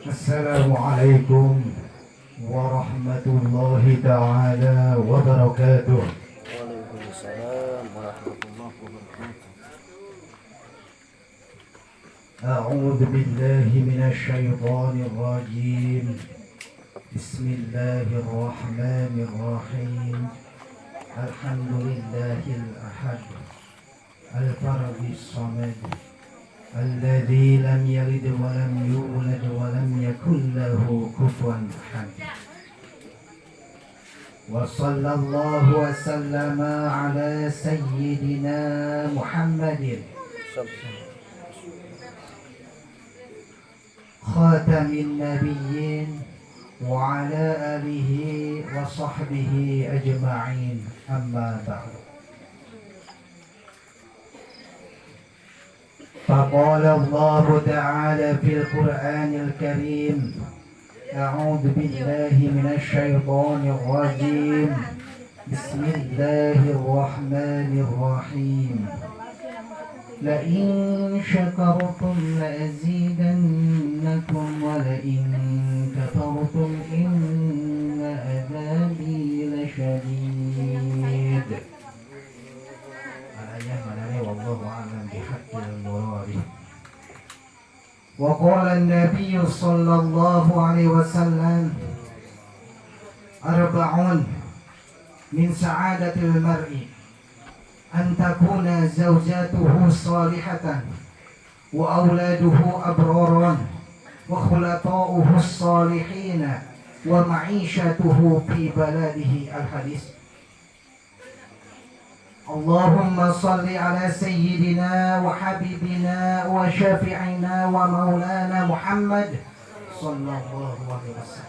Assalamualaikum warahmatullahi ta'ala wabarakatuh. Waalaikumsalam warahmatullahi wabarakatuh. A'udzu billahi minasy syaithanir rajim. Bismillahirrahmanirrahim. Alhamdulillahil ahad al-fardis samad الذي لم يلد ولم يولد ولم يكن له كفوا أحد وصلى الله وسلم على سيدنا محمد خاتم النبيين وعلى آله وصحبه أجمعين أما بعد فقال الله تعالى في القرآن الكريم أعوذ بالله من الشيطان الرجيم بسم الله الرحمن الرحيم لئن شكرتم لأزيدنكم ولئن كفرتم إن عذابي لشديد والله أعلم بحق المراد. وقال النبي صلى الله عليه وسلم أربعون من سعادة المرء أن تكون زوجاته صالحة وأولاده أبرارا وخلطاؤه الصالحين ومعيشته في بلده. الحديث. اللهم صل على سيدنا وحبيبنا وشافعنا ومولانا محمد صلى الله عليه وسلم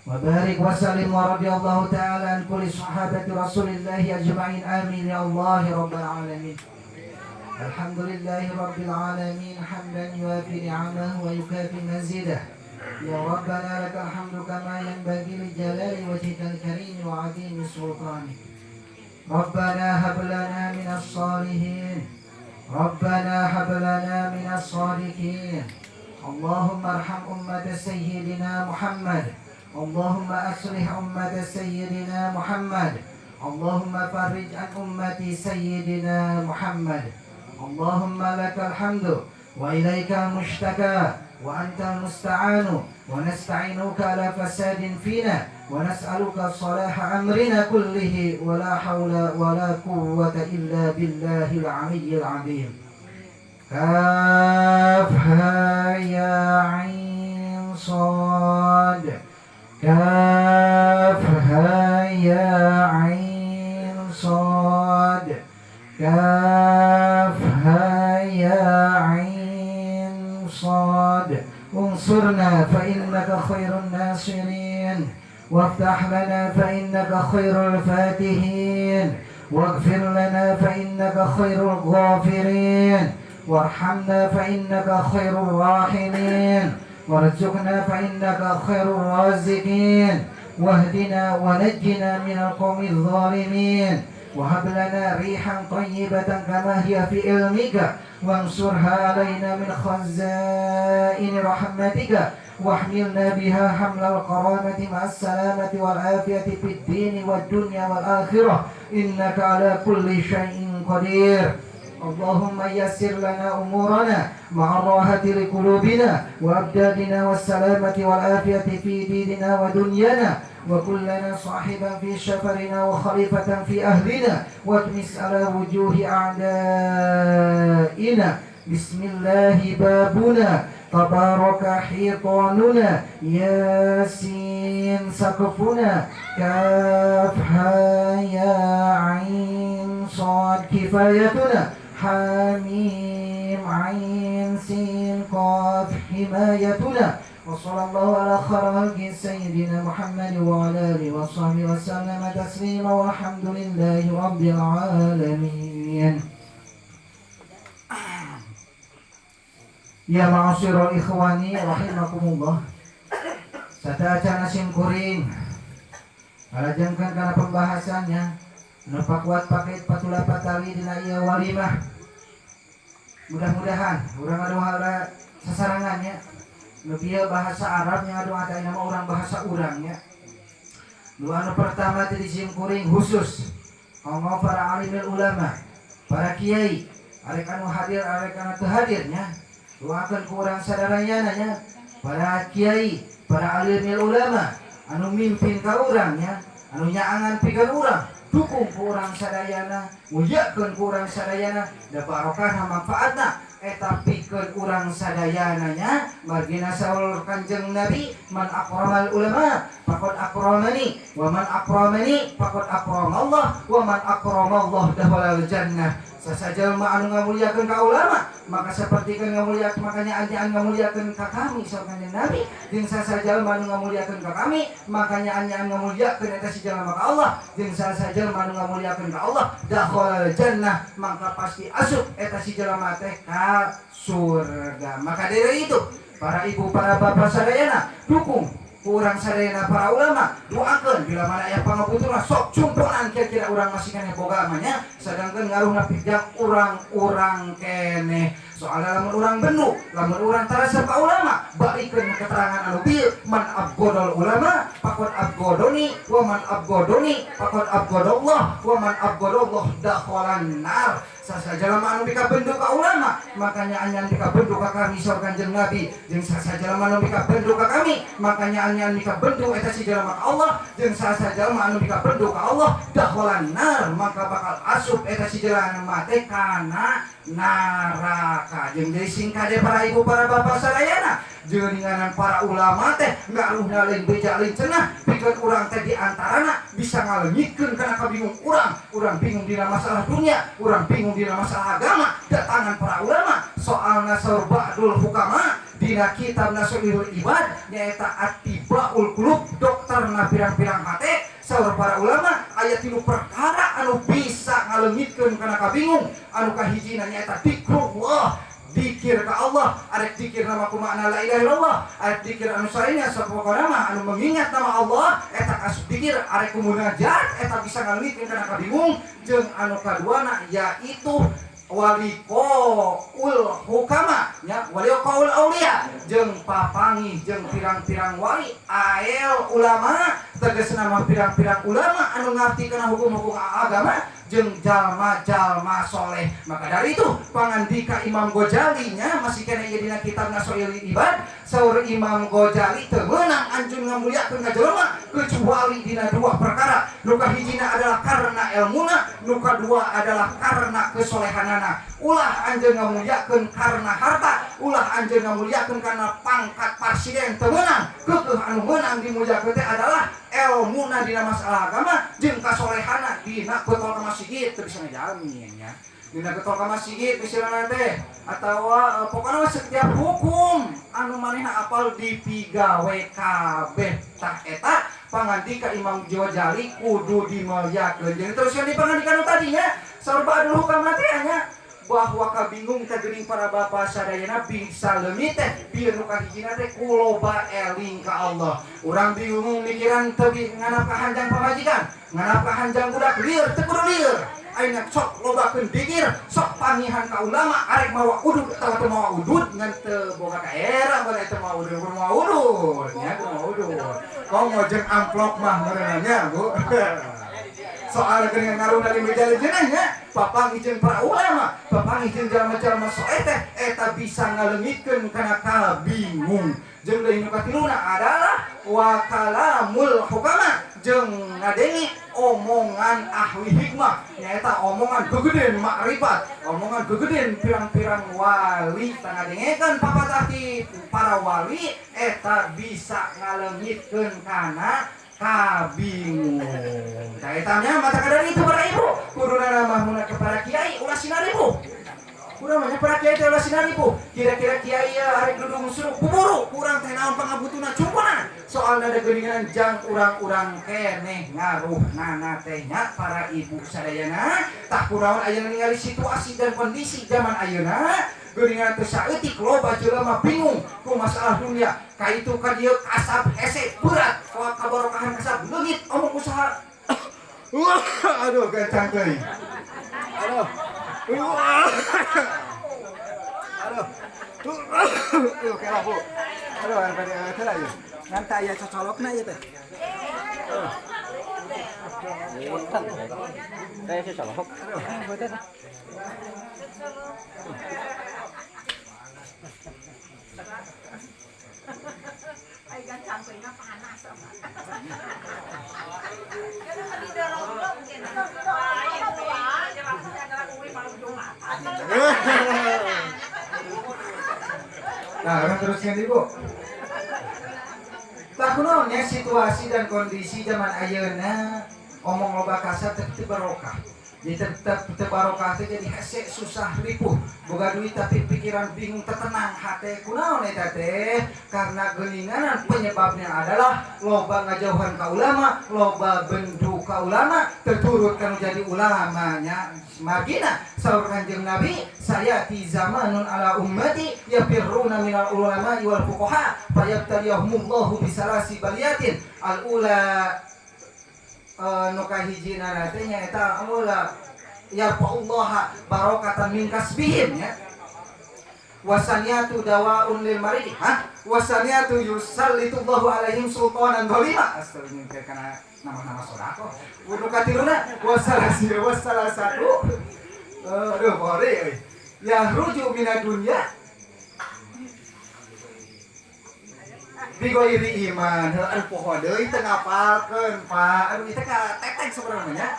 وبارك وسلم ورضي الله تعالى عن كل صحابة رسول الله أجمعين آمين يا الله رب العالمين. الحمد لله رب العالمين حمدا يوافي نعمه ويكافي مزيده. يا ربنا لك الحمد كما ينبغي لجلال وجهك الكريم وعظيم سلطانك. ربنا هب لنا من الصالحين ربنا هب لنا من الصالحين. اللهم ارحم أمة سيدنا محمد. اللهم أصلح أمة سيدنا محمد. اللهم فرج عن أمة سيدنا محمد. اللهم لك الحمد وإليك المشتكى وأنت المستعان ونستعينك على فساد فينا ونسألك صلاح أمرنا كله ولا حول ولا قوة إلا بالله العلي العظيم. كافها يا عين صاد كافها يا عين صاد كافها يا عين صاد. انصرنا فإنك خير الناصرين وافتح لنا فإنك خير الفاتحين واغفر لنا فإنك خير الغافرين وارحمنا فإنك خير الراحمين وارزقنا فإنك خير الرازقين واهدنا ونجنا من القوم الظالمين وهب لنا ريحا طيبة كما هي في علمك وانصرها علينا من خزائن رحمتك واحملنا بها حمل الكرامة مع السلامة والعافية في الدين والدنيا والآخرة إنك على كل شيء قدير. اللهم يسر لنا أمورنا مع الراحة لقلوبنا وأبداننا والسلامة والعافية في ديننا ودنيانا وكلنا صاحبا في سفرنا وخليفة في أهلنا واطمس على وجوه أعدائنا. بسم الله بابنا تبارك حيطاننا ياسين سقفنا كافها يا عين صاد كفايتنا حميم عين سين قاف حمايتنا. وصلى الله على خلق سيدنا محمد وعلى آله وصحبه وسلم تسليما والحمد لله رب العالمين. Ya ma'asyiral ikhwani rahimakumullah. Sadaya nasim kuring. Alajengkeun kana pembahasannya nu pakuat paket patula patali dina ieu walimah. Mudah-mudahan urang ngadoa sasarangannya Lebih bahasa Arabnya aduh ada nama orang bahasa urangnya. Dua anu pertama tadi simkuring khusus ngomong para alimul ulama, para kiai, arek anu hadir arek anu teu hadirnya. Doakeun ku urang sadaranana para kiai, para alimul ulama anu mimpin ka urangnya, anu nyaangan pikeun urang, dukung ku urang sadayana, muliakeun ku urang sadayana, da barokah manfaatna eta pikeun urang sadayananya margina saur Kanjeng Nabi man akramal ulama faqad akramani wa man akramani faqad akramallah wa man akramallah dakhalal jannah. Sasajelma anu ngamuliakeun ka ulama maka sapertikeun ngamuliakeun, makanya anjeun ngamuliakeun ka kami saur Kanjeng Nabi, jeung sasajelma anu ngamuliakeun ka kami makanya anjeun ngamuliakeun eta si jalma ka Allah, jeung sasajelma anu ngamuliakeun ka Allah dakhalal jannah maka pasti asup eta si jalma teh ka surga. Maka dari itu para ibu para bapak sadayana dukung urang sadayana para ulama, doakeun bila mana aya pangabutuhna sok cumponan kira-kira urang masih keneh boga amanya, sedangkan ngaruhna pijang urang-urang keneh. Soalnya lamun urang bendu, lamun urang tarasep ka ulama, barikeun keterangan anu bieu man abgodol ulama faqad abgodoni wa man abgodoni faqad abgodallah wa man abgodallah dakhalan nar. Sasajelma anu bika bendu ka ulama makanya anyan bika bendu ka kami saur Kanjeng Nabi, jeung sasajelma anu bika bendu ka kami makanya anyan bika bendu eta si jelema ka Allah, jeung sasajelma anu bika bendu ka Allah dakhalan nar maka bakal asup eta si jelema teh kana naraka. Jeung deui singkade para ibu para bapak sadayana jeung para ulama teh ngaruhna lain beja lain cenah pikeun urang teh di antarana bisa ngaleungitkeun kana kabingung urang bingung dina masalah dunia, urang bingung dina masalah agama, datangan para ulama soalna saur ba'dul hukama dina kitab Nasulul Ibad nyaeta Atibaul Qulub, dokterna pirang-pirang hate. Saur para ulama aya 3 perkara anu bisa ngaleungitkeun kana kabingung. Anu kahijina nyaeta zikrullah, dikir ka Allah, arek dikir nama kumaha la ilaha illallah, arek dikir anu saena sapokona mah anu mengingat nama Allah eta kasih dikir, arek kumunajat eta bisa ngaleungitkeun kana kabingung. Jeung anu kaduana yaitu walikoul hukama nya walikoul aulia, jeung papangih jeung pirang-pirang wali ael ulama, tegasna mah pirang-pirang ulama anu ngartikeun hukum-hukum agama jeung jalma-jalma soleh. Maka dari itu pangandika Imam Ghazali nya masih kena ieu dina kitab Nasulul Ibad, saur Imam Ghazali teu meunang anjeun ngamuliakeun ka jelema kecuali dina 2 perkara. Nu kahijina adalah karena ilmuna, nu kadua adalah karena kesolehanana. Ulah anjeun ngamuliakeun karena harta, ulah anjeun ngamuliakeun karena pangkat presiden teu meunang. Keukeuh anu meunang dimuliakeun teh adalah ilmuna dina masalah agama jeung kasolehana dina betul ka masjid teu bisa ngajalmi nya. Dina getol ka masjid misalna teh atawa pokona setiap hukum anu manehna apal dipigawe kabeh tah eta pangandika Imam Ghazali kudu dimuliakeun. Jeung teruskeun di pangandika anu tadinya saur ba'dul hukam teh nya bahwa kabingung teh geuning para bapak sadayana bisa leumit teh bieu nu kahijina teh kuloba eling ka Allah. Urang bingung mikiran teu nganap ka hanjang pamajikan, nganap ka hanjang budak lieur teu kudu lieur. Ayeuna sok lobakeun dikir, sok pangihan ka ulama, arek mawa udud atawa teu mawa udud ngan teu boga ka era bari teu mawa udud, mawa udud nya teu mawa udud. Kau ngojeng amplop mah merenanya, Bu. Soal geuningan ngaruhna di meja jenahnya papangih jeung para ulama, papangih jeung jalma-jalma soleh teh eta bisa ngaleungitkeun kana kabingung. Jeung deui nu katiluna adalah wa kalamul hukama, jeung ngadengi omongan ahli hikmah nyaeta omongan gegedeun makrifat, omongan gegedeun pirang-pirang wali tah ngadengekeun papatah ti para wali eta bisa ngaleungitkeun kana kabingung. Kaitannya mata kadari itu para ibu kuduna nama muna kepada kiai ulah sinaribu. Kurang banyak para kiai teh ulah sinaribu. Kira-kira kiai ya arek dudung suruh kuburu kurang teh naon pangabutuna cumpunan. Soalna ada geuningan jang urang-urang keneh ngaruhnana teh nya para ibu sadayana. Tah kunaon aya ningali situasi dan kondisi zaman ayeuna geuningan teu saeutik loba jelema bingung ku masalah dunia. Ka itu ka dieu kasab hese berat, kabarokahan kasab leungit omong usaha. Aduh gancang teuing. Aduh. Aduh. Aduh, kira Bu. Aduh, teh lah ya. Ngan aya cocolokna ieu teh. Kayak sih salah. Aduh, betul. Nah, orang terusnya Ibu. Tak kunaonnya situasi dan kondisi zaman ayeuna omong loba kasar teu barokah. Jadi tetap barokah teh jadi hese susah ripuh. Boga duit tapi pikiran bingung tertenang hate kunaon eta teh? Karena geuninganan penyebabnya adalah loba ngajauhan ka ulama, loba bendu ka ulama, terturut kanu jadi ulamanya. Margina saur Kanjeng Nabi, saya ti zamanun ala ummati yafirruna minal ulama wal fuqaha fayabtaliyahumullahu bisalasi baliyatin al ula nukahijina teh nya eta ula yarfa'ullaha barokatan min kasbihim ya. Wasaniyatu dawaun lil marid wasaniyatu yusallitullahu alaihim sultanan dhalima. Astagfirullah kana nama-nama sodako. Kudu katiluna wasalah satu. Aduh bore ya rujuk mina dunya bigoiri iman. Aduh poho deui teu ngapalkeun Pak. Aduh itu ka teteng sebenarnya.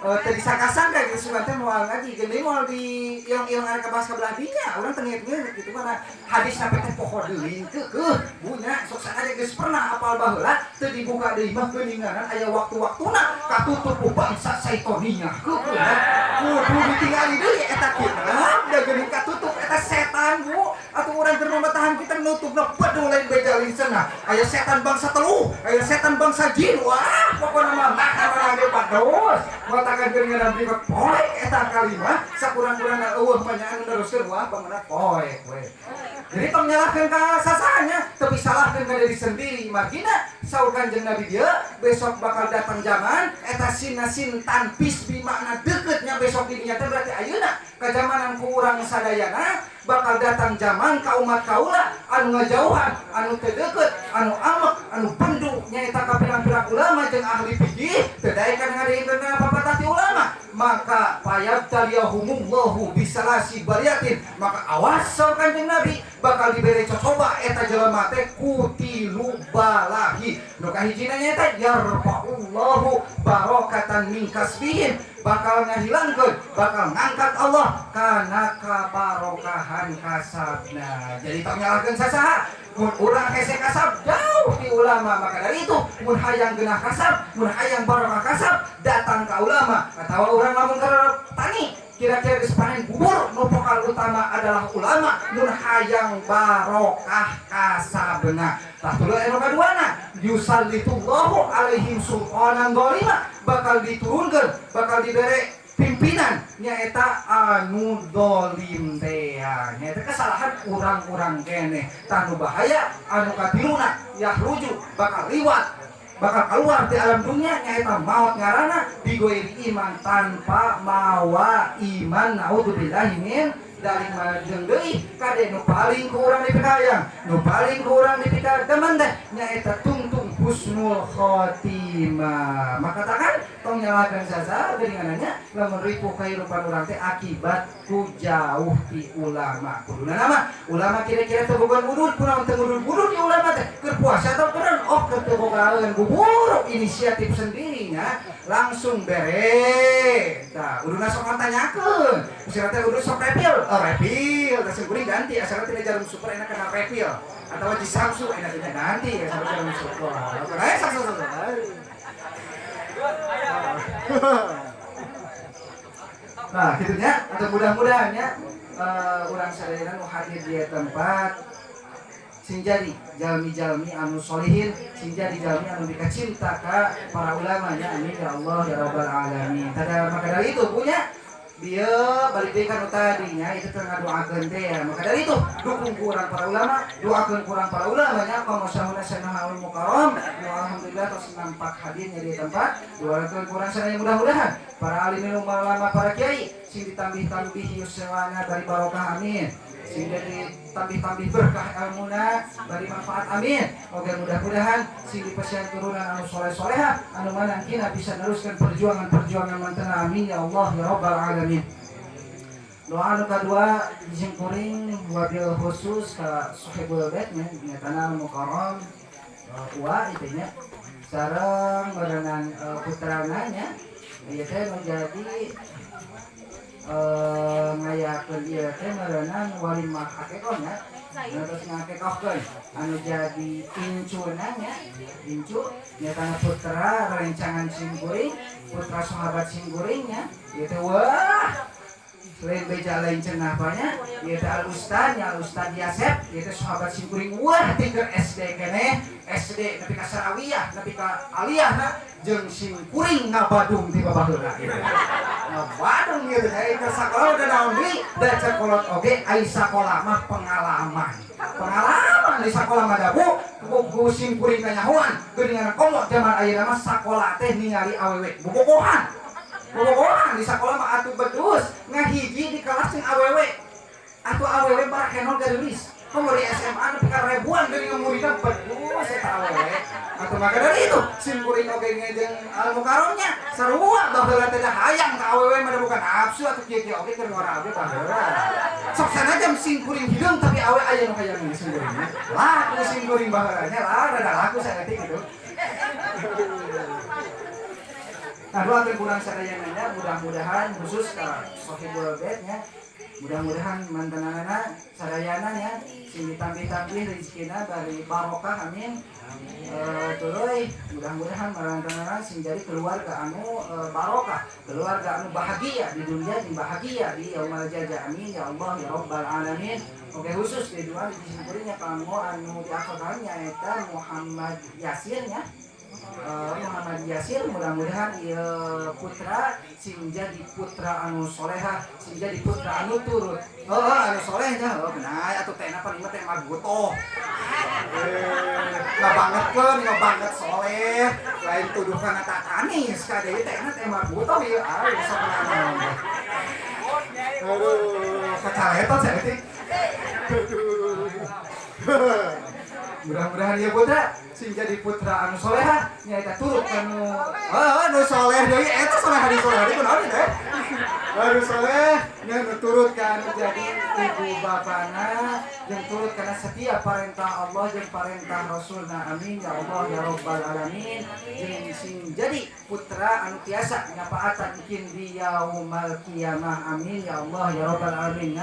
Tadi sakasangka gitu teh moal ngaji geuning moal di ilang-ilang ada kabahas ka belah dinya urang teu ngeut gitu mana hadis sampai teh poho deui keukeuh bunya sok aja geus pernah apal baheula teu dibuka deui mah geuninganan aya waktu-waktuna katutup ku bangsa saitoninya keukeuh kudu ditinggali deui eta kita da geuning katutup eta setan Bu atuh urang keur mamatahan kita nutupna bedu lain bejalin cenah aya setan bangsa telu aya setan bangsa jin wah pokona mah nakana ge pados matakan geuningan berikut poek eta kalimah sakurang-kurangna eueuh panjang neruskeun wah pangna poek we. Jadi tong nyalahkeun ka sasanya tapi salahkeun ka diri sendiri. Margina saur Kanjeng Nabi dia besok bakal datang zaman eta sinasin tanpis bi makna deuketnya besok didinya teh berarti ayeuna ka zamanan ku urang sadayana bakal datang zaman ka umat kaula anu ngajauhan anu teu deukeut anu amek anu bendu nyaeta ka pirang-pirang ulama jeung ahli fikih teu daek kana ngadeukeun kana papatah ti ulama maka fayabtaliyahumullahu bisalasi baliyatin maka awas saur Kanjeng Nabi bakal dibere cocoba eta jelema teh kutilu balahi nu kahijina nyaeta yarfa'ullahu barokatan min kasbihim bakal ngahilangkeun bakal ngangkat Allah kana kabarokahan kasabna. Jadi tong nyalahkeun sasaha mun urang hese kasab jauh ti ulama maka dari itu mun hayang geunah kasab mun hayang barokah kasab datang ka ulama atawa urang lamun keur tani kira-kira geus panen bubur nu pokal utama adalah ulama mun hayang barokah kasabna. Tah tuluy anu kaduana yusallitullahu alaihim sultanan dhalima bakal diturunkeun bakal dibere pimpinan nyaeta anu dolim teh nyaeta kesalahan urang-urang keneh tah nu bahaya anu katiluna yahruju bakal liwat bakal keluar di alam dunia nyaeta maut ngaranna bigoiri iman tanpa mawa iman naudzubillahi min dari majeng deui kade nu paling ku urang dipikayang nu paling ku urang dipikayang teman teh nyaeta tungtung husnul khotimah maka takkan tong nyalakeun sasa geuninganna lamun ripuh kahirupan urang teh akibat ku jauh ti ulama kuduna nama ulama kira-kira teu boga udud kunaon teu udud di ulama teh keur puasa atau keur teu bogaeun bubur inisiatif sendirinya langsung bere tah uduna sok tanyakeun usir teh udud sok refill dasar kuring ganti asal tidak jarum super enak kena refill atau di Samsu enaknya ganti asal jarum super oke sakso nah gitunya atau mudah-mudahannya urang sadayana nu hadir di tempat sing jadi jalmi-jalmi anu solihin sing jadi jalmi anu dikacinta ka para ulama nya amin ya Allah ya rabbal alamin tada maka dari itu punya dia balik deui kana tadinya itu teu ngadoakeun teh ya maka dari itu dukung kurang para ulama doakeun kurang para ulama nya ka masyahuna sanahul mukarram alhamdulillah tos nampak hadirnya di tempat doakeun kurang sadaya mudah-mudahan para alim ulama para kiai sing ditambih-tambih yuswana dari barokah amin sehingga ditambih-tambih berkah ilmuna bari manfaat amin. Oke, mudah-mudahan sing dipasihan turunan anu soleh-soleha anu manangkina bisa neruskan perjuangan-perjuangan mantena amin ya Allah ya rabbal alamin. Doa anu kadua izin kuring wabil khusus ka sahibul bait nya tanah mukarram wa itu nya sareng barengan putrana nya ieu teh menjadi ngayakeun ieu teh barengan walimah akekah nya terus ngakekohkeun anu jadi incuna nya incu nya tanah putra rencangan sing kuring putra sahabat sing kuring nya ieu teh wah lain beja lain cenah apanya ieu teh al ustad Yasep ieu teh sahabat sing kuring wah tinggal SD keneh SD nepi ka sarawiyah nepi ka aliyahna jeung sing kuring ngabadung di babaheula ngabadung ieu teh ka sakola udah naon deui da sakolot oge ai sakola mah pengalaman di sakola mah dabu ku sing kuring kanyahoan geuningan kolot zaman ayeuna mah sakola teh ningali awewe bobogohan di sekolah mah atuh bedus ngahiji di kelas jeung awewe atuh awewe barakenol gaeulis komo di SMA nepi ka ribuan dari muridna bedus eta awewe atuh maka dari itu sim kuring oge jeung al mukarramnya sarua baheula teh hayang ka awewe mah bukan nafsu atuh kieu-kieu oge keur ngora oge baheula sok sanajan sing kuring hideung tapi awe aya nu hayang di sing kuring lah ku sing kuring baheula nya lah rada laku saeutik kitu. Nah, doakan kurang sadayanana mudah-mudahan khusus ke sahibul baitnya mudah-mudahan mantanana sadayananya sing ditambih-tambih rezekina bari barokah amin. Tuluy mudah-mudahan mantanana sing jadi keluarga anu barokah, keluarga anu bahagia di dunia dan bahagia di yaumul jaza amin ya Allah ya rabbal alamin. Oke, khusus di doa di sini kamu anu diakotannya eta Muhammad Yasir nya. Muhammad Yasir mudah-mudahan ieu putra sing jadi putra anu soleha sing jadi putra anu turut anu soleh nya benar atuh teh napa ieu teh magotoh nggak banget soleh lain tuduh kana tatanis ka deui teh teh magotoh ieu aya sapanana aduh kacaletot saeutik mudah-mudahan ieu putra sing jadi putra anu soleha nyaeta turut anu anu soleh deui eta soleh di soleh di kunaon teh anu soleh nya turut ka anu jadi ibu bapana jeung turut kana setiap perintah Allah jeung perintah Rasulna amin ya Allah ya rabbal alamin jeung sing jadi putra anu tiasa nyapaatan mungkin di yaumul kiamah amin ya Allah ya rabbal alamin.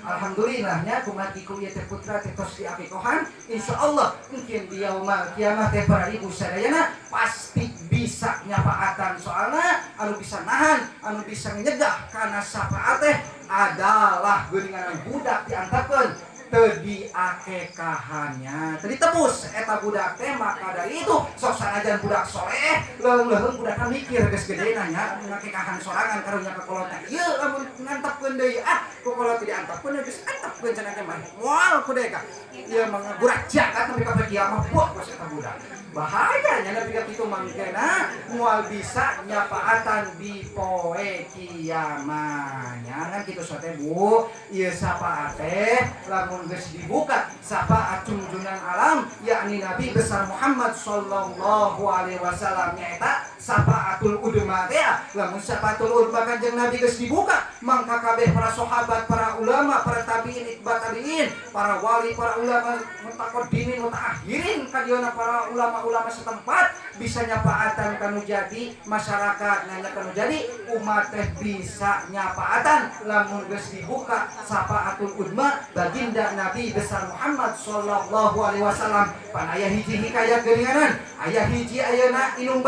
Alhamdulillahnya kumati ku ieu teh putra teh tos diakikohan insyaallah mungkin di yaumul kiamah teh para ibu sadayana pasti bisa nyapaatan soalna anu bisa nahan anu bisa nyegah kana syafaat teh adalah geuningan budak diantarkeun teu diakekahannya teu ditebus eta budak teh maka dari itu sok sanajan budak soleh leung-leung budak mikir geus gedena nya ngakekahan sorangan karunya ka kolotna ieu lamun ngantepkeun deui ku kolot diantepkeun geus antepkeun cenah teh mah moal ku deui ka ieu mah budak jagat nepi ka kiamah buat ku eta budak bahayanya nepi ka kitu mangkena moal bisa nyapaatan di poe kiamahnya kan kitu sote Bu ieu syafaat teh lamun geus dibuka syafaat junjungan alam yakni Nabi besar Muhammad sallallahu alaihi wasallam nyaeta syafaatul udma teh lamun syafaatul udma kanjeng Nabi geus dibuka mangka kabeh para sahabat para ulama para tabiin itba tabiin para wali para ulama mutaqaddimin mutaakhirin kadieuna para ulama-ulama setempat bisa nyapaatan kanu jadi masyarakat nanya kanu jadi umat teh bisa nyapaatan lamun geus dibuka syafaatul udma baginda Nabi besar Muhammad sallallahu alaihi wasallam pan aya hiji hikayat geuninganan aya hiji ayeuna inung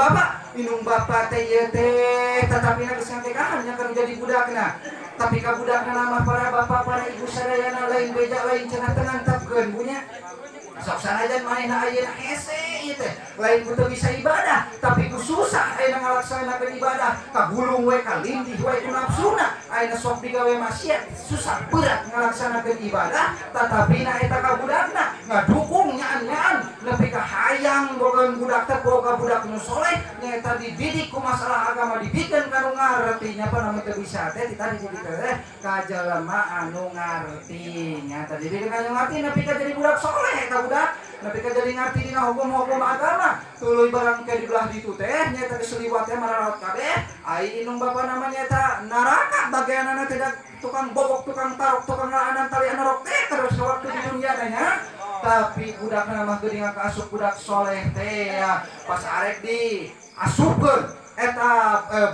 bapa teh ieu teh tatapina geus ngakekahan nya kanu jadi budakna tapi ka budakna mah para bapak para ibu sadayana lain beja lain cenah teu ngantepkeun bunya sok sanajan manehna ayeuna hese ieu teh lain teu bisa ibadah tapi ku susah ayeuna ngalaksanakeun ibadah kagulung we kalindih we ku nafsuna ayeuna sok digawe maksiat susah berat ngalaksanakeun ibadah tatapina eta ka budakna ngadukung nyaan-nyaan nepi ka hayang boga Lamun budak teh boga budak nu soleh nyaeta dididik ku masalah agama dibikeun kanu ngarti nya apa namun teu bisa teh kita dididik teh ka jelema anu ngarti nya tadi dididik anu ngarti nepi ka jadi budak soleh eta budak nepi ka jadi ngarti dina hukum-hukum agama tuluy barang ke dibelah ditu teh nyaeta diseliwat teh mararaot kabeh ai inung bapa namanya eta neraka bageanana teh tukang bobok tukang tarok tukang ngalanan tali anorok teh terus waktu di dunia teh nya tapi budak mah geuning kaasup budak soleh teh ya pas arek di asupkeun eta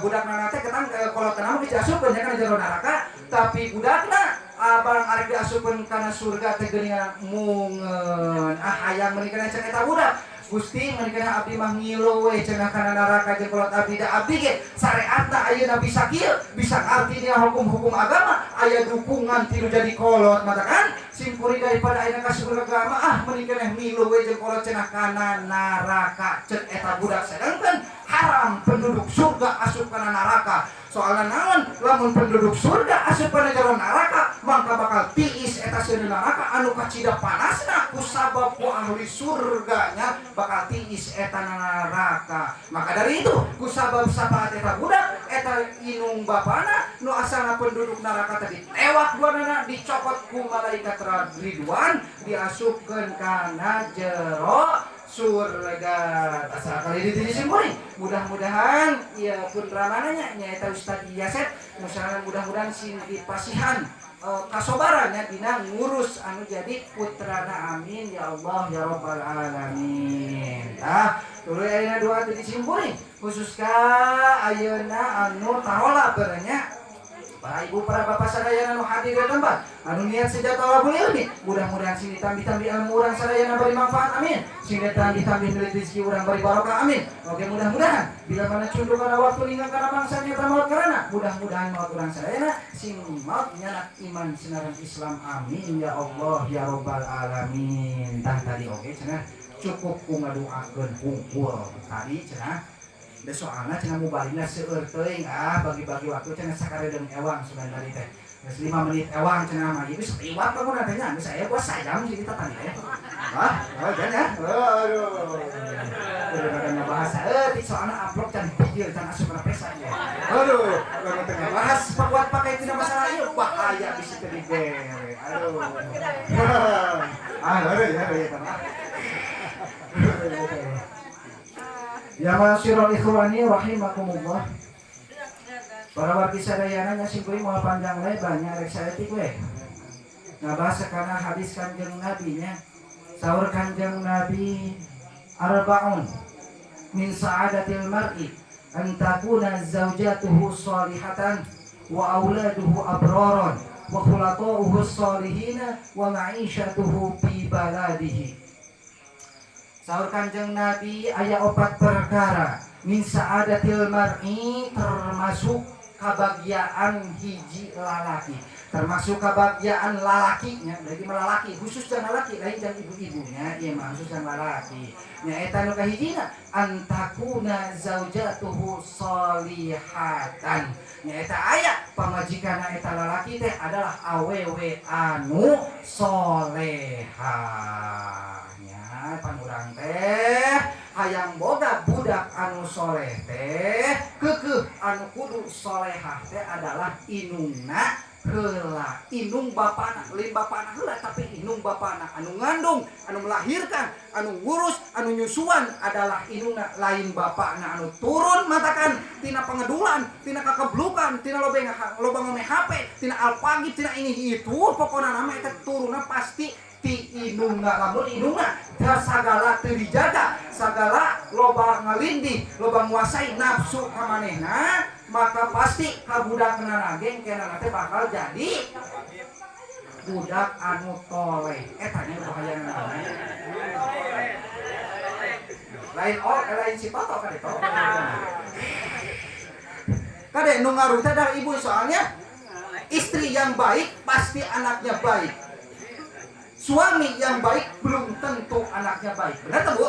budakna teh ketang kolotna mah diasupkeun nya kana jero neraka tapi budakna barang arek diasupkeun kana surga teh geuning mungeun hayang meuni kana cek eta budak Gusti menikah abdi mah ngilu we cenah kana neraka jeung kolot abdi da abdi ge syariatna ayeuna bisa kieu bisa artinya hukum-hukum agama aya dukungan tilu jadi kolot mata kan simpuri daripada ayeuna ka surga agama menikah ngilu we jeung kolot cenah kana neraka cek eta budak sedangkan haram penduduk surga asup kana neraka soalna naon lamun penduduk surga asup kana jero neraka maka bakal tiis eta seueur neraka anu kacida panasna ku sabab ku ahli surganya bakal tiis eta neraka maka dari itu ku sabab sapaat eta budak eta inung bapana nu asalna penduduk neraka tadi lewat duanana dicopot ku malaikat Ridwan diasupkeun kana jero surga asal kali disimpulin mudah-mudahan ya pun ramananya nyaeta Ustaz Yaset mudah-mudahan sing dipasihan kasobarannya dina ngurus anu jadi putrana amin ya Allah ya rabbal alamin tuluy ayeuna doa teu disimpulin khusus ka ayeuna anu tahola beurnya para ibu para bapak sadayana nu hadir di tempat anu niat sejak talabul ilmi mudah-mudahan sing ditambi-tambi ilmu urang sadayana beri manfaat amin sing ditambi rezeki urang beri barokah amin oke mudah-mudahan bila mana cunduk kana waktu ninggal kana mangsa nya maut karana mudah-mudahan maut urang sadayana sing maut nyanak iman sinaran Islam amin ya Allah ya rabbal alamin tadi oke cenah cukup ku ngaduakeun kumpul tadi cenah da soalna cenah mubalina seueur teuing bagi-bagi waktu cenah sakaredeung ewang sugan dari teh geus 5 menit ewang cenah mah ieu seliwat lamun teh nya geus aya gua sajam sih kita tadi jangan ya aduh udah bahasa di soalna amplop can pikir can asup kana pesa nya aduh kalau tengah bahas pakuat pakai tina masalah ieu bahaya bisa teu digere aduh ya masyarul ikhwani rahimakumullah. Para wargi sadayana nya simpuli moal panjang lebar nya rek saeutik we. Ngabahas kana hadis Kanjeng Nabi nya. Saur Kanjeng Nabi arbaun min sa'adatil mar'i an takuna zaujatuhu shalihatan wa auladuhu abraran wa khulatuhu shalihina wa ma'isyatuhu fi baladihi. Saur Kanjeng Nabi aya 4 perkara min sa'adatil mar'i termasuk kabagyaan hiji lalaki termasuk kabagyaan lalakinya lagi melalaki khusus dan lalaki lain dan ibu-ibunya ieu mah khusus dan lalaki nya eta nu kahijina antakuna zaujatuhu shalihatan nya eta aya pamajikanna eta lalaki teh adalah awewe anu solehah panurang teh hayang boga budak anu soleh teh keukeuh anu kudu solehah teh adalah inungna heula inung bapana lain bapana heula tapi inung bapana anu ngandung anu melahirkan anu ngurus anu nyusuan adalah inungna lain bapana anu turun matakan tina pengedulan tina kakeblukan tina loba ngome HP tina alpagi tina ini itu pokona nama eta turunna pasti ti inungna lamun inungna sagala teu dijaga sagala loba ngalindih loba nguasai nafsu ka manehna maka pasti ka budakna nage kenana teh bakal jadi budak anu toleh eta nya bahayana lain sifat atau kade to kade nu ngaruh teh dari ibu soalnya istri yang baik pasti anaknya baik. Suami yang baik belum tentu anaknya baik. Benar tak Bu?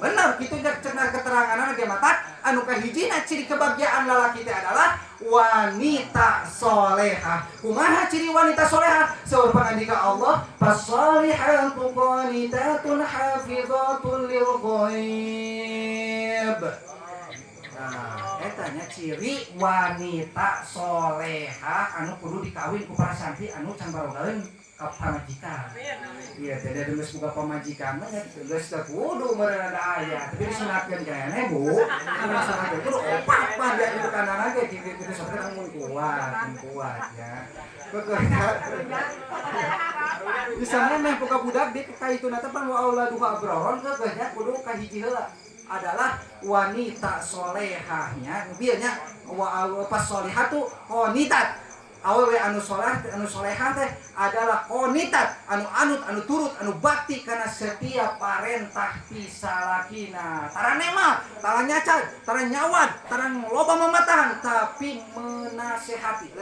Benar, kitu cenah keteranganna ge mata anu kahijina ciri kebahagiaan lalaki teh adalah wanita solehah. Kumaha ciri wanita solehah? Saur pangandika Allah, "Fasolihatu qanitatun hafizatun lil ghaib." ciri wanita soleha anu kudu dikawin ku para santri anu can barogaeun ka pamajikan. Iya, jadi ada geus boga pamajikan mah geus teu kudu meureun ada aya, tapi disunatkeun keneh Bu. Disunatkeun kudu opat mah dia itu kanana ge kitu saperti mun kuat ya. Pokoknya misalnya meh boga budak di kaituna teh pan wa auladuha abroron geusnya kudu kahiji heula adalah wanita solehahnya bieunya wa pas solehatu qonitat awewe anu solehah teh adalah qonitat anu anut anu turut anu bakti kana setiap parentah pisalakina tarane mah tara nyacad tara nyawad tara loba mamatahan tapi menasehati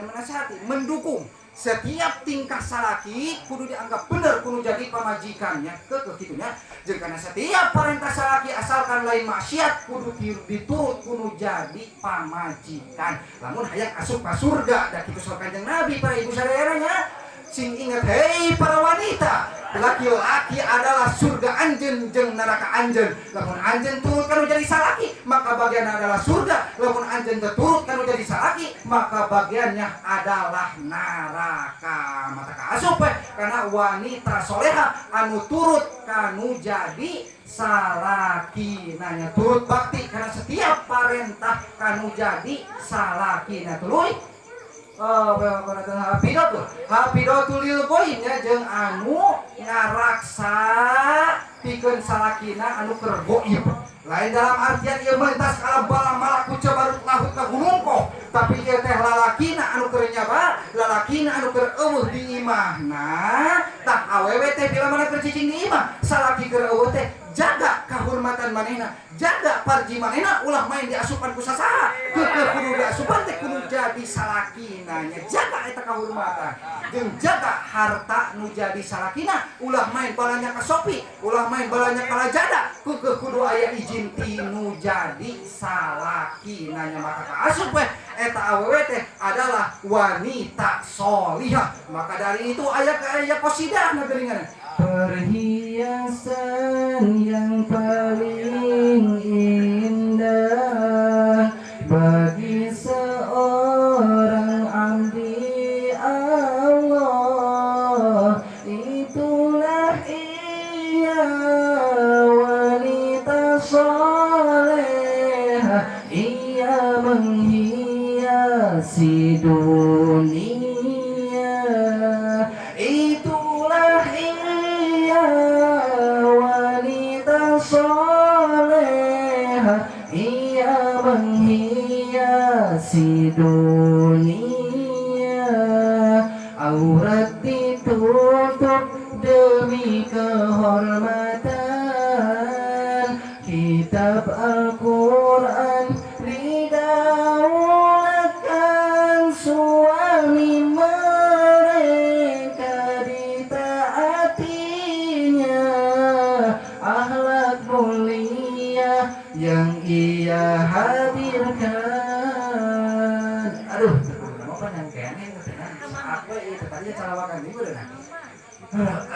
mendukung setiap tingkah salaki kudu dianggap bener kudu jadi pamajikannya kekitunya jeung kana setiap parentah salaki asalkan lain maksiat kudu diturut kudu jadi pamajikan lamun hayang asup ka surga da kitu saha Kanjeng Nabi para ibu saudara sing ingat hei para wanita laki-laki adalah surga anjeun jeung neraka anjeun lamun anjeun turut kanu jadi salaki maka bagian adalah surga lamun anjeun teu turut kanu jadi salaki maka bagiannya adalah neraka mata kaasup karena wanita soleha anu turut kanu jadi salaki nanya turut bakti karena setiap parentah kanu jadi salaki na tuluy hapidotul lil goim nya jeung anu ngaraksa pikeun salakina anu keur goib lain dalam artian ieu mah tas kala bala malaku cabarut lahut ka gulungkoh tapi ieu teh lalakina anu keur nyaba lalakina anu keur eueuh di imahna tak awewe teh bila mana keur cicing di imah salaki keur eueuh teh jaga kahormatan manehna jaga parji manehna ulah main diasupan ku sasaha kudu diasupan teh kudu jadi salakina nya jaga eta kahormatan jeung jaga harta nu jadi salakina ulah main balanya ka sopi ulah main balanya ka lajada kudu aya izin tinu jadi salakina nya maka kaasup we eta awewe teh adalah wanita solihah maka dari itu aya qasidah na geuningan perhiasan yang paling indah bagi seorang abdi Allah itulah ia wanita solehah ia menghiasi dunia itulah wanita solehah ia menghiasi dunia aurat ditutup demi kehormatan kitab Al-Quran didaulatkan suami mereka ditaatinya akhlak mulia yang ia hadirkan aduh mau kan yang kene apa itu tadi calawakan ibu deh nah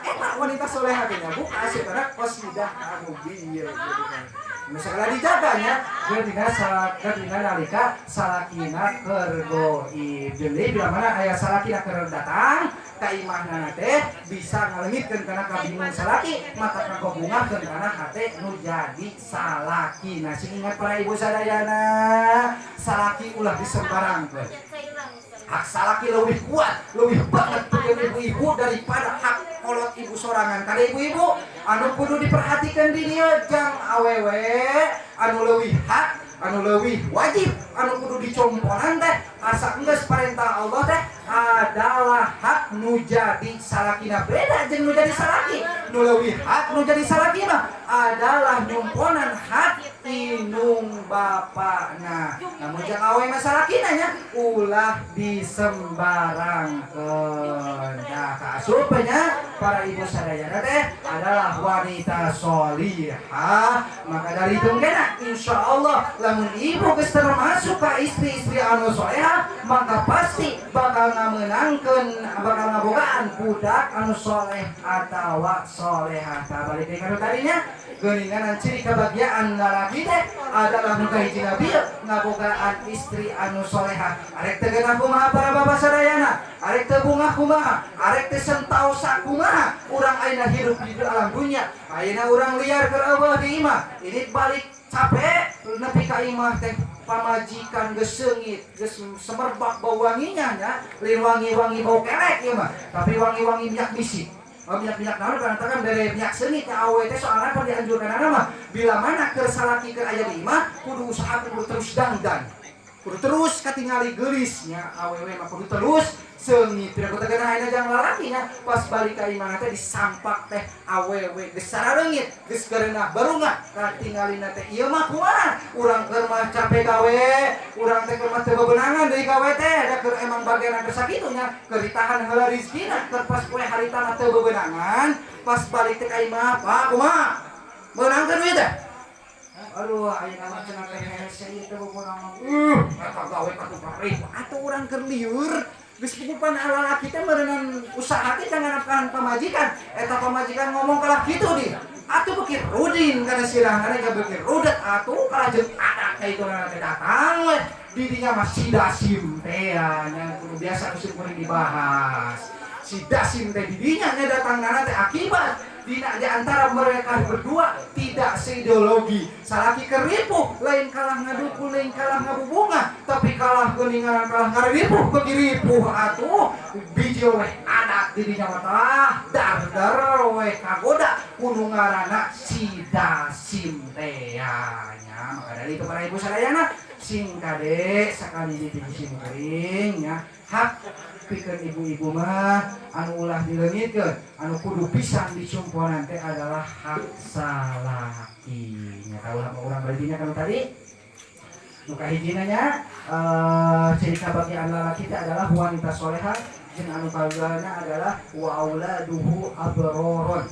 eta wanita solehah nya buka sebenarnya qasidah anu bieu gitu kan misalnya dijaganya ketika nalika salakina keur goib jadi bila mana aya salakina keur datang ka imahna teh bisa ngaleungitkeun kana kabingung salaki mata kagobungakeun kana hate nu jadi salaki nah sing ingat para ibu sadayana salaki ulah disembarangkeun hak salaki lebih kuat, lebih banget punya ibu-ibu daripada hak kolot ibu sorangan. Karena ibu-ibu anu kudu diperhatikan di dia jang awewe anu leuwih hak, anu leuwih wajib, anu kudu dicomponan teh asa enggeus perintah Allah teh adalah hak nu jadi salakina beda jeung nu jadi salaki. Nu leuwih hak nu jadi salaki mah adalah nyumponan hak inung bapakna. Namun jang awewe mah salakina nya ulah disembarangkeun. Nah, kaasupnya para ibu sadayana teh adalah wanita solihah. Maka dari itu kena insyaallah lamun ibu geus termasuk ka istri-istri anu solehah maka pasti bakal ngamenangkeun bakal ngabogaan budak anu soleh atawa solehah. Balik ka tadinya geuningan ciri kebahagiaan lalaki lalaki teh adalah nu kahiji nabi ngabogaan istri anu soleha. Arek teu geunah kumaha para bapak sadayana, arek teu bungah kumaha, arek teu sentaosa kumaha urang ayeuna hidup di alam dunia. Ayeuna urang liar keur eueuh di imah, ini balik capek nepi ka imah teh pamajikan geus seungit, geus semerbak bau wanginya nya, lain wangi-wangi bau kelek ieu mah, tapi wangi-wangi minyak misik. Minyak-minyak naon berantakan bere minyak seungit nya awewe teh soalna pan dianjurkeunana mah bila mana keur salaki keur aya di imah kudu usahakeun kudu terus dandan. Kudu terus katingali geulis nya awewe mah kudu terus seungit. Tidak kudu geunah ayeuna jang lalaki nya pas balik ka imah teh disampak teh awewe geus sarareungit, geus kerenah barungah katingalina teh ieu mah kumaha? Urang keur mah capek gawe, urang teh keur mah teu bebenangan deui gawe teh, da keur emang bagean geus sakitu nya, keur ditahan heula rezekina, keur pas poe haritana teu bebenangan, pas balik teh ka imah, Pak kumaha? Beunangkeun we teh. Aduh, ayeuna mah cenah teh hese ieu teh bebenangan. Eta gawe katu paprih, atuh urang keur lieur. Geus pugupan lalaki teh meureunnan usaha teh nganapkan pamajikan. Eta pamajikan ngomong kalah kitu di. Atuh beuki rudin kana sirahna ge beuki rudet atuh kalajeun adat teh itu teh datang we. Di dinya mah si dasim teh nya kudu biasa geus kuring dibahas. Si dasim teh di dinya nya datangna teh akibat dina di antara mereka berdua tidak seideologi. Salaki keripuh, lain kalah ngaduku, lain kalah ngabubunga, tapi kalah geuningan kalah ngaripuh, bagi ripuh atuh biji weh adat di dinya mah dar weh kagoda kudu ngaranna si dasim teh nya. Maka dari itu para ibu sadayana sing kade sakali di sim kuring nya hak pikeun ibu-ibu mah anu ulah dileungitkeun anu kudu pisan dicumponan teh adalah hak salaki nya kaulah urang berarti nya kalau tadi nu kahijina nya ciri kabagian lalaki teh adalah wanita soleha jeung anu kaduana adalah wa auladuhu abroron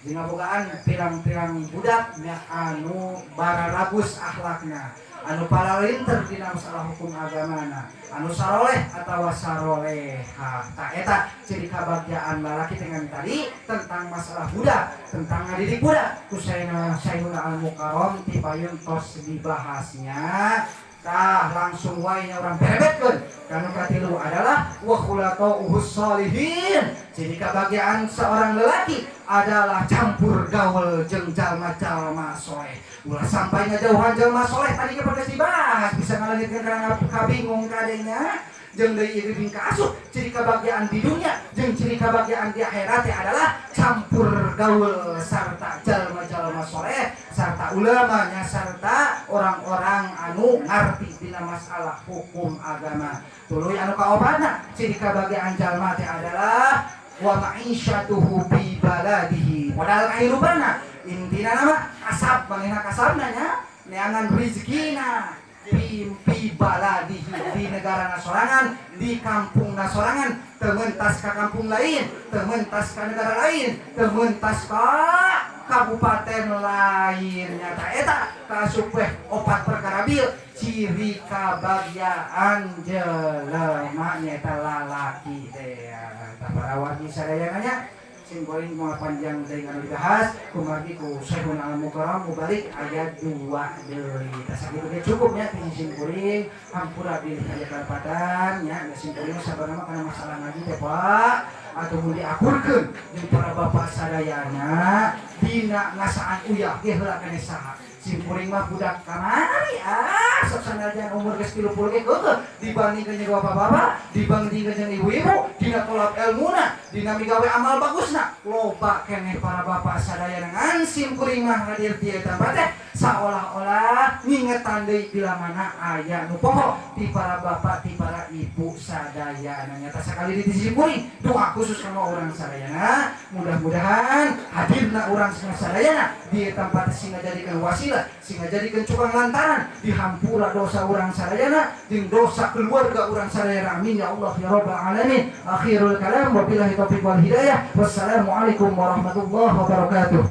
jeung bogaan pirang-pirang budak nya anu bararagus akhlakna anu paralinter dina masalah hukum agamana anu saroleh atawa saroleha. Tah eta ciri kabagjaan lalaki dengan tadi tentang masalah budak, tentang ngadidik budak kusaina Sayyiduna Al-Mukarram ti payun tos dibahasnya. Tah langsung wae nya urang berebetkeun kanu katilu adalah wa khulatuhus sholihin. Jadi kebahagiaan seorang lelaki adalah campur gaul jeung jalma-jalma soleh. Ulah sampai ngajauhan jalma soleh tadi ge pernah dibahas bisa ngaleungitkeun kana kabingung kadenya jeung deui ieu bingka asuh. Ciri kebahagiaan di dunia jeung ciri kebahagiaan di akhirat adalah campur gaul sarta jalma-jalma soleh sarta ulamanya sarta orang-orang anu ngarti dina masalah hukum agama. Tuluy anu kaopana ciri kebahagiaan jalma teh adalah wa ma'isyatuhu bi baladihi. Modal kahirupana intina nama kasab manehna kasabna nya neangan rezekina bi baladihi di negara sorangan di kampung sorangan teu meuntas ka kampung lain teu meuntas ka negara lain teu meuntas ka kabupaten lain nyata eta kasupeh opat perkara bil ciri kabagyaan jelema nyata lalaki teh para wargi sadayana nya sing poin moal panjang teh anu dibahas kumargi ku Syekhuna Al-Mukarram mubalik ayat 2 deui. Tah sakitu ge cukup nya ti sing kuring hampura bilih aya karepatan nya sing kuring sabarana kana masalah ngaji teh Pak atuh mun diakurkeun jeung para bapak sadayana dina ngasaan uyah ge heula keneh saha. Sing kuring mah budak kamari sok sanajan umur geus 30 ge keukeuh dibandingkeun jeung bapak-bapak, dibandingkeun jeung ibu-ibu dina tolak ilmuna, dina migawe amal bagusna. Loba keneh para bapak sadayana ngan sim kuring mah hadir di eta teh saolah-olah ngingetan deui bila mana aya nu poho ti para bapak ti para ibu sadayana. Nyata sakali di sim kuring doa khusus sama orang sadayana mudah-mudahan hadirna urang sadayana di tempat sing ngajadikeun wasilah sing ngajadikeun cukang lantaran dihampura dosa urang sadayana jeung dosa keluarga urang sadayana. Amin ya Allah ya rabbal alamin. Akhirul kalam wabillahi taufiq wal hidayah. Wassalamualaikum warahmatullahi wabarakatuh.